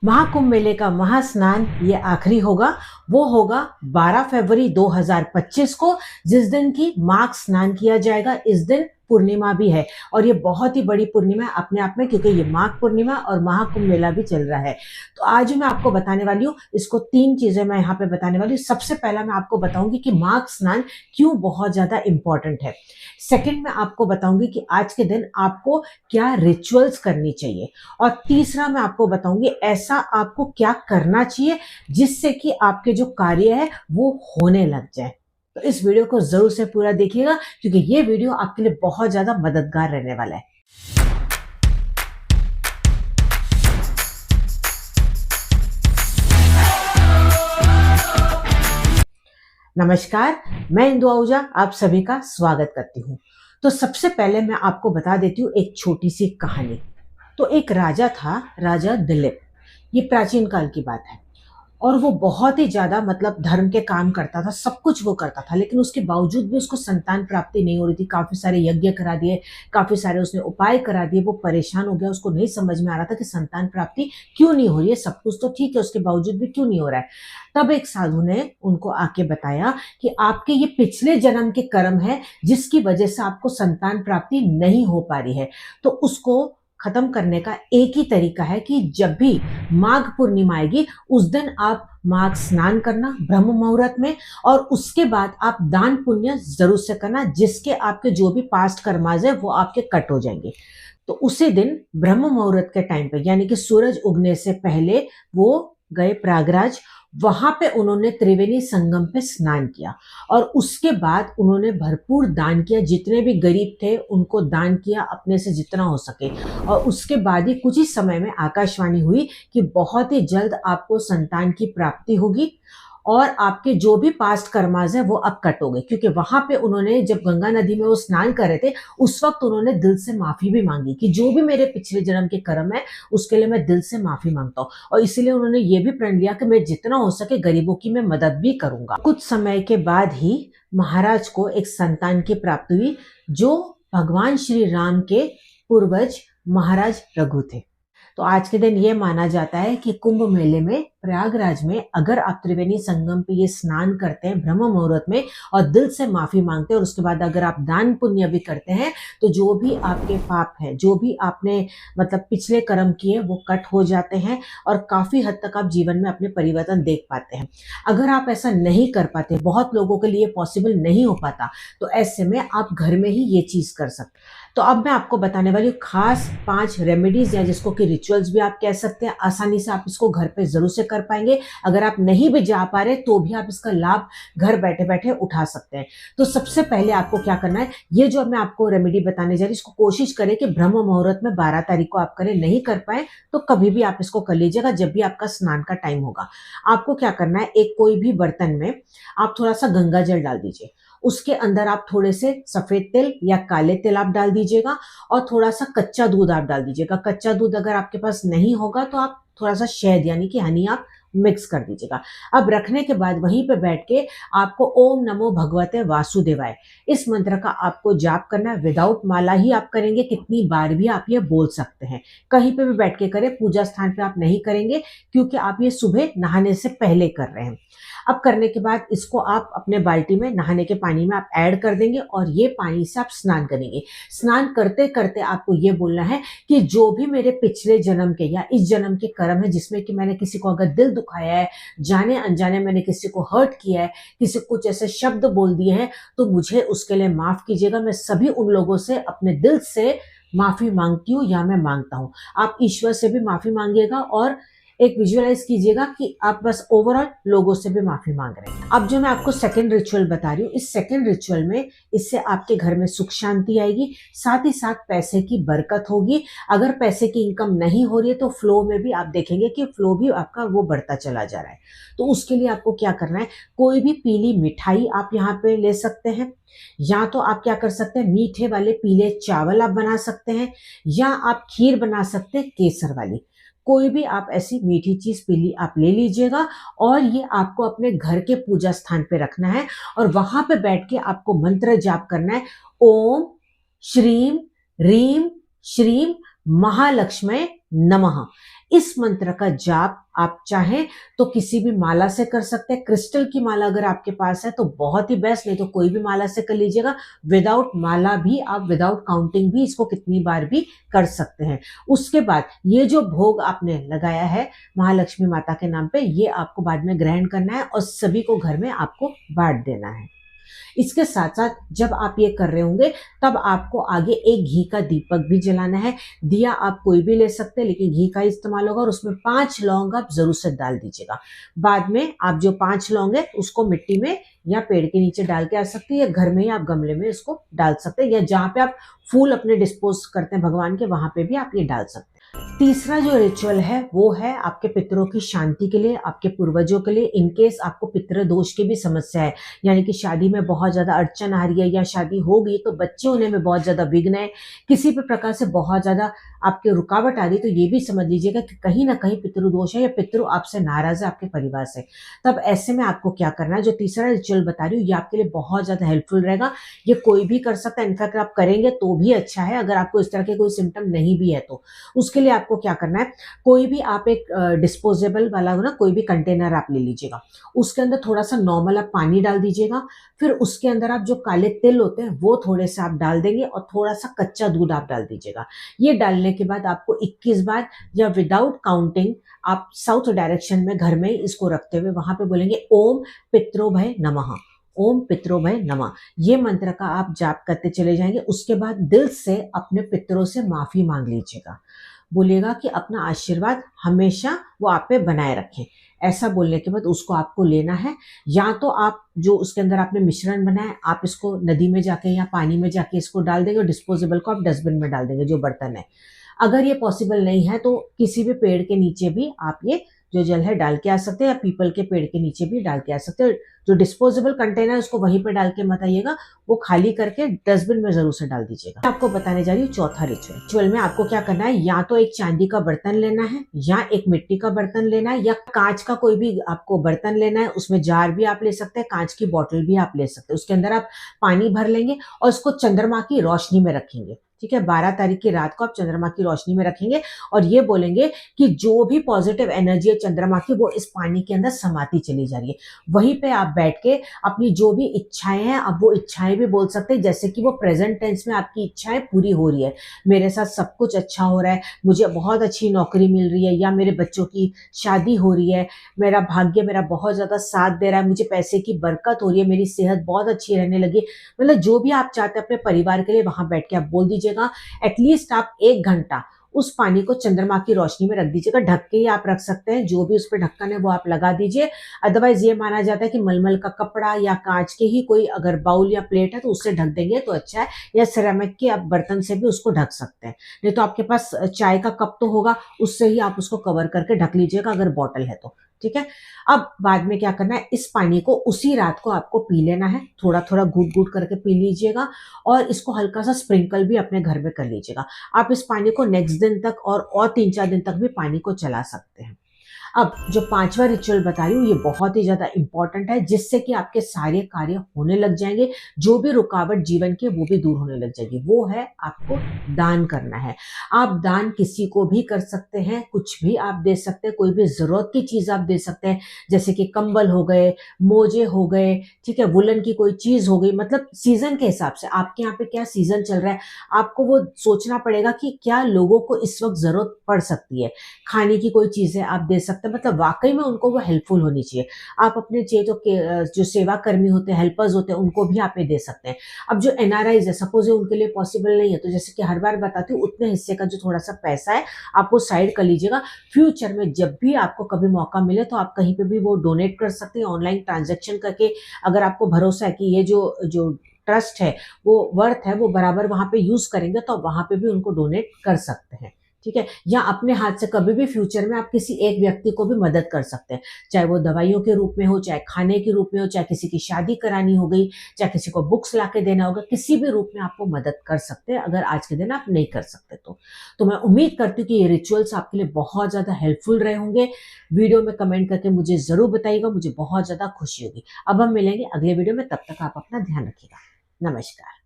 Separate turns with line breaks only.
महाकुंभ मेले का महास्नान ये आखिरी होगा। वो होगा 12 फरवरी 2025 को, जिस दिन की माघ स्नान किया जाएगा। इस दिन पूर्णिमा भी है और ये बहुत ही बड़ी पूर्णिमा है अपने आप में, क्योंकि ये माघ पूर्णिमा और महाकुंभ मेला भी चल रहा है। तो आज मैं आपको बताने वाली हूँ, इसको 3 चीजें मैं यहाँ पे बताने वाली हूँ। सबसे पहला मैं आपको बताऊंगी कि माघ स्नान क्यों बहुत ज्यादा इंपॉर्टेंट है। सेकंड में आपको बताऊंगी कि आज के दिन आपको क्या रिचुअल्स करनी चाहिए। और तीसरा मैं आपको बताऊंगी ऐसा आपको क्या करना चाहिए जिससे कि आपके जो कार्य है वो होने लग जाए। तो इस वीडियो को जरूर से पूरा देखिएगा, क्योंकि ये वीडियो आपके लिए बहुत ज्यादा मददगार रहने वाला है। नमस्कार, मैं इंदु आहूजा आप सभी का स्वागत करती हूँ। तो सबसे पहले मैं आपको बता देती हूँ एक छोटी सी कहानी। तो एक राजा था, राजा दिलीप। ये प्राचीन काल की बात है और वो बहुत ही ज्यादा धर्म के काम करता था, सब कुछ वो करता था, लेकिन उसके बावजूद भी उसको संतान प्राप्ति नहीं हो रही थी। काफी सारे यज्ञ करा दिए, काफी सारे उसने उपाय करा दिए, वो परेशान हो गया। उसको नहीं समझ में आ रहा था कि संतान प्राप्ति क्यों नहीं हो रही है। सब कुछ तो ठीक है, उसके बावजूद भी क्यों नहीं हो रहा है। तब एक साधु ने उनको आके बताया कि आपके ये पिछले जन्म के कर्म है जिसकी वजह से आपको संतान प्राप्ति नहीं हो पा रही है। तो उसको खत्म करने का एक ही तरीका है कि जब भी माघ पूर्णिमा आएगी उस दिन आप माघ स्नान करना ब्रह्म मुहूर्त में, और उसके बाद आप दान पुण्य जरूर से करना, जिसके आपके जो भी पास्ट कर्माज है वो आपके कट हो जाएंगे। तो उसी दिन ब्रह्म मुहूर्त के टाइम पे, यानी कि सूरज उगने से पहले, वो गए प्रयागराज। वहां पे उन्होंने त्रिवेणी संगम पे स्नान किया और उसके बाद उन्होंने भरपूर दान किया। जितने भी गरीब थे उनको दान किया अपने से जितना हो सके। और उसके बाद ही कुछ ही समय में आकाशवाणी हुई कि बहुत ही जल्द आपको संतान की प्राप्ति होगी और आपके जो भी पास्ट कर्माज है वो अब कट हो गए। क्योंकि वहां पे उन्होंने, जब गंगा नदी में वो स्नान कर रहे थे, उस वक्त उन्होंने दिल से माफी भी मांगी कि जो भी मेरे पिछले जन्म के कर्म है उसके लिए मैं दिल से माफी मांगता हूँ। और इसीलिए उन्होंने ये भी प्रण लिया कि मैं जितना हो सके गरीबों की मैं मदद भी करूंगा। कुछ समय के बाद ही महाराज को एक संतान की प्राप्ति हुई, जो भगवान श्री राम के पूर्वज महाराज रघु थे। तो आज के दिन ये माना जाता है कि कुंभ मेले में, प्रयागराज में, अगर आप त्रिवेणी संगम पे ये स्नान करते हैं ब्रह्म मुहूर्त में और दिल से माफी मांगते हैं, और उसके बाद अगर आप दान पुण्य भी करते हैं, तो जो भी आपके पाप है, जो भी आपने पिछले कर्म किए, वो कट हो जाते हैं और काफी हद तक आप जीवन में अपने परिवर्तन देख पाते हैं। अगर आप ऐसा नहीं कर पाते, बहुत लोगों के लिए पॉसिबल नहीं हो पाता, तो ऐसे में आप घर में ही ये चीज कर सकते हैं। तो अब मैं आपको बताने वाली हूँ खास 5 रेमेडीज, या जिसको कि रिचुअल्स भी आप कह सकते हैं। आसानी से आप इसको घर पे जरूर से कर पाएंगे। अगर आप नहीं भी जा पा रहे तो भी आप इसका लाभ घर बैठे बैठे उठा सकते हैं। तो सबसे पहले आपको क्या करना है, ये जो मैं आपको रेमेडी बताने जा रही हूँ, इसको कोशिश करें कि ब्रह्म मुहूर्त में 12 तारीख को आप करें। नहीं कर पाए तो कभी भी आप इसको कर लीजिएगा, जब भी आपका स्नान का टाइम होगा। आपको क्या करना है, एक कोई भी बर्तन में आप थोड़ा सा गंगा जल डाल दीजिए। उसके अंदर आप थोड़े से सफेद तिल या काले तिल आप डाल दीजिएगा और थोड़ा सा कच्चा दूध आप डाल दीजिएगा। कच्चा दूध अगर आपके पास नहीं होगा तो आप थोड़ा सा शहद यानी कि हनी आप मिक्स कर दीजिएगा। अब रखने के बाद वहीं पे बैठ के आपको ओम नमो भगवते वासुदेवाय, इस मंत्र का आपको जाप करना है। विदाउट माला ही आप करेंगे, कितनी बार भी आप ये बोल सकते हैं। कहीं पे भी बैठ के करें, पूजा स्थान पे आप नहीं करेंगे, क्योंकि आप ये सुबह नहाने से पहले कर रहे हैं। अब करने के बाद इसको आप अपने बाल्टी में, नहाने के पानी में आप ऐड कर देंगे और ये पानी से आप स्नान करेंगे। स्नान करते करते आपको ये बोलना है कि जो भी मेरे पिछले जन्म के या इस जन्म के कर्म है, जिसमें कि मैंने किसी को अगर दिल दुखाया है, जाने अनजाने मैंने किसी को हर्ट किया है, किसी को कुछ ऐसे शब्द बोल दिए हैं, तो मुझे उसके लिए माफ कीजिएगा। मैं सभी उन लोगों से अपने दिल से माफी मांगती हूँ या मैं मांगता हूँ। आप ईश्वर से भी माफी मांगिएगा और एक विजुअलाइज कीजिएगा कि आप बस ओवरऑल लोगों से भी माफी मांग रहे हैं। अब जो मैं आपको सेकंड रिचुअल बता रही हूँ, इस सेकंड रिचुअल में, इससे आपके घर में सुख शांति आएगी, साथ ही साथ पैसे की बरकत होगी। अगर पैसे की इनकम नहीं हो रही है तो फ्लो में भी आप देखेंगे कि फ्लो भी आपका वो बढ़ता चला जा रहा है। तो उसके लिए आपको क्या करना है, कोई भी पीली मिठाई आप यहाँ पे ले सकते हैं, या तो आप क्या कर सकते हैं, मीठे वाले पीले चावल आप बना सकते हैं, या आप खीर बना सकते हैं केसर वाली। कोई भी आप ऐसी मीठी चीज पीली आप ले लीजिएगा और ये आपको अपने घर के पूजा स्थान पे रखना है और वहां पे बैठ के आपको मंत्र जाप करना है। ओम श्रीम रीम श्रीम महालक्ष्मी नमः। इस मंत्र का जाप आप चाहें तो किसी भी माला से कर सकते हैं। क्रिस्टल की माला अगर आपके पास है तो बहुत ही बेस्ट, नहीं तो कोई भी माला से कर लीजिएगा। विदाउट माला भी आप विदाउट काउंटिंग भी इसको कितनी बार भी कर सकते हैं। उसके बाद ये जो भोग आपने लगाया है महालक्ष्मी माता के नाम पे, ये आपको बाद में ग्रहण करना है और सभी को घर में आपको बांट देना है। इसके साथ साथ जब आप ये कर रहे होंगे तब आपको आगे एक घी का दीपक भी जलाना है। दिया आप कोई भी ले सकते हैं, लेकिन घी का इस्तेमाल होगा और उसमें 5 लौंग आप जरूर से डाल दीजिएगा। बाद में आप जो 5 लौंग है उसको मिट्टी में या पेड़ के नीचे डाल के आ सकते हैं, या घर में ही आप गमले में इसको डाल सकते हैं, या जहां पे आप फूल अपने डिस्पोज करते हैं भगवान के, वहां पे भी आप ये डाल सकते हैं। तीसरा जो रिचुअल है वो है आपके पितरों की शांति के लिए, आपके पूर्वजों के लिए। इनकेस आपको पितृ दोष की भी समस्या है, यानी कि शादी में बहुत ज्यादा अड़चन आ रही है या शादी हो गई तो बच्चे होने में बहुत ज्यादा विघ्न है, किसी भी प्रकार से बहुत ज्यादा आपके रुकावट आ रही है, तो ये भी समझ लीजिएगा कि कहीं ना कहीं पितृ दोष है या पितृ आपसे नाराज है आपके परिवार से। तब ऐसे में आपको क्या करना है, जो तीसरा रिचुअल बता रही हूँ ये आपके लिए बहुत ज्यादा हेल्पफुल रहेगा। ये कोई भी कर सकता है, इनफैक्ट आप करेंगे तो भी अच्छा है अगर आपको इस तरह के कोई सिम्टम नहीं भी है तो। उसके लिए आपको क्या करना है, कोई भी आप एक डिस्पोजेबल वाला हो ना, कोई भी कंटेनर आप ले लीजिएगा, उसके अंदर थोड़ा सा नॉर्मल आप पानी डाल दीजिएगा। फिर उसके अंदर आप जो काले तिल होते हैं वो थोड़े से आप डाल देंगे और थोड़ा सा कच्चा दूध आप डाल दीजिएगा। ये डालने के बाद आपको 21 बार या विदाउट काउंटिंग आप साउथ डायरेक्शन में घर में ही इसको रखते हुए वहां पे बोलेंगे ओम पित्रोभय नमः, ओम पित्रोभय नमः। ये मंत्र का आप जाप करते चले जाएंगे। उसके बाद दिल से अपने पितरों से माफी मांग लीजिएगा, बोलिएगा कि अपना आशीर्वाद हमेशा वो आप पे बनाए रखें। ऐसा बोलने के बाद उसको आपको लेना है, या तो आप जो उसके अंदर आपने मिश्रण बनाया आप इसको नदी में जाके या पानी में जाके इसको डाल देंगे और डिस्पोजेबल को आप डस्टबिन में डाल देंगे जो बर्तन है। अगर ये पॉसिबल नहीं है तो किसी भी पेड़ के नीचे भी आप ये जो जल है डाल के आ सकते हैं, या पीपल के पेड़ के नीचे भी डाल के आ सकते हैं। जो डिस्पोजेबल कंटेनर है उसको वहीं पे डाल के मत आइएगा, वो खाली करके डस्टबिन में जरूर से डाल दीजिएगा। आपको बताने जा रही हूँ चौथा रिचुअल में आपको क्या करना है, या तो एक चांदी का बर्तन लेना है, या एक मिट्टी का बर्तन लेना है, या कांच का कोई भी आपको बर्तन लेना है। उसमें जार भी आप ले सकते हैं, कांच की बोतल भी आप ले सकते हैं। उसके अंदर आप पानी भर लेंगे और उसको चंद्रमा की रोशनी में रखेंगे। ठीक है, 12 तारीख की रात को आप चंद्रमा की रोशनी में रखेंगे और ये बोलेंगे कि जो भी पॉजिटिव एनर्जी है चंद्रमा की वो इस पानी के अंदर समाती चली जा रही है। वहीं पे आप बैठ के अपनी जो भी इच्छाएं हैं, अब वो इच्छाएं भी बोल सकते हैं, जैसे कि वो प्रेजेंट टेंस में आपकी इच्छाएं पूरी हो रही है। मेरे साथ सब कुछ अच्छा हो रहा है, मुझे बहुत अच्छी नौकरी मिल रही है, या मेरे बच्चों की शादी हो रही है, मेरा भाग्य मेरा बहुत ज्यादा साथ दे रहा है, मुझे पैसे की बरकत हो रही है, मेरी सेहत बहुत अच्छी रहने लगी। मतलब जो भी आप चाहते हैं अपने परिवार के लिए वहां बैठ के आप बोल दीजिएगा। एटलीस्ट आप 1 घंटा उस पानी को चंद्रमा की रोशनी में रख दीजिएगा। ढक के ही आप रख सकते हैं, जो भी उस पर ढक्कन है वो आप लगा दीजिए। अदरवाइज ये माना जाता है कि मलमल का कपड़ा या कांच के ही कोई अगर बाउल या प्लेट है तो उससे ढक देंगे तो अच्छा है, या सिरेमिक के आप बर्तन से भी उसको ढक सकते हैं। नहीं तो आपके पास चाय का कप तो होगा, उससे ही आप उसको कवर करके ढक लीजिएगा अगर बॉटल है तो। ठीक है, अब बाद में क्या करना है, इस पानी को उसी रात को आपको पी लेना है, थोड़ा थोड़ा घूट घूट करके पी लीजिएगा और इसको हल्का सा स्प्रिंकल भी अपने घर में कर लीजिएगा। आप इस पानी को नेक्स्ट दिन तक और 3-4 दिन तक भी पानी को चला सकते हैं। अब जो 5वां रिचुअल बता रही हूँ ये बहुत ही ज्यादा इंपॉर्टेंट है, जिससे कि आपके सारे कार्य होने लग जाएंगे, जो भी रुकावट जीवन की वो भी दूर होने लग जाएगी। वो है आपको दान करना है। आप दान किसी को भी कर सकते हैं, कुछ भी आप दे सकते हैं, कोई भी जरूरत की चीज आप दे सकते हैं, जैसे कि कंबल हो गए, मोजे हो गए, ठीक है, वुलन की कोई चीज हो गई। मतलब सीजन के हिसाब से आपके यहाँ पे क्या सीजन चल रहा है आपको वो सोचना पड़ेगा कि क्या लोगों को इस वक्त जरूरत पड़ सकती है। खाने की कोई चीजें आप दे सकते हैं, मतलब वाकई में उनको वो हेल्पफुल होनी चाहिए। आप अपने चाहिए तो जो सेवा कर्मी होते हैं, हेल्पर्स होते हैं, उनको भी आप ये दे सकते हैं। अब जो एनआरआईज है, सपोज उनके लिए पॉसिबल नहीं है तो जैसे कि हर बार बताती हूँ, उतने हिस्से का जो थोड़ा सा पैसा है आप वो साइड कर लीजिएगा। फ्यूचर में जब भी आपको कभी मौका मिले तो आप कहीं पे भी वो डोनेट कर सकते हैं ऑनलाइन ट्रांजेक्शन करके। अगर आपको भरोसा है कि ये जो ट्रस्ट है वो वर्थ है, वो बराबर वहां पे यूज करेंगे, तो वहां पे भी उनको डोनेट कर सकते हैं। ठीक है, या अपने हाथ से कभी भी फ्यूचर में आप किसी एक व्यक्ति को भी मदद कर सकते हैं, चाहे वो दवाइयों के रूप में हो, चाहे खाने के रूप में हो, चाहे किसी की शादी करानी हो गई, चाहे किसी को बुक्स ला के देना होगा, किसी भी रूप में आप वो मदद कर सकते हैं अगर आज के दिन आप नहीं कर सकते तो मैं उम्मीद करती हूँ कि ये रिचुअल्स आपके लिए बहुत ज्यादा हेल्पफुल रहे होंगे। वीडियो में कमेंट करके मुझे जरूर बताइएगा, मुझे बहुत ज्यादा खुशी होगी। अब हम मिलेंगे अगले वीडियो में, तब तक आप अपना ध्यान रखिएगा। नमस्कार।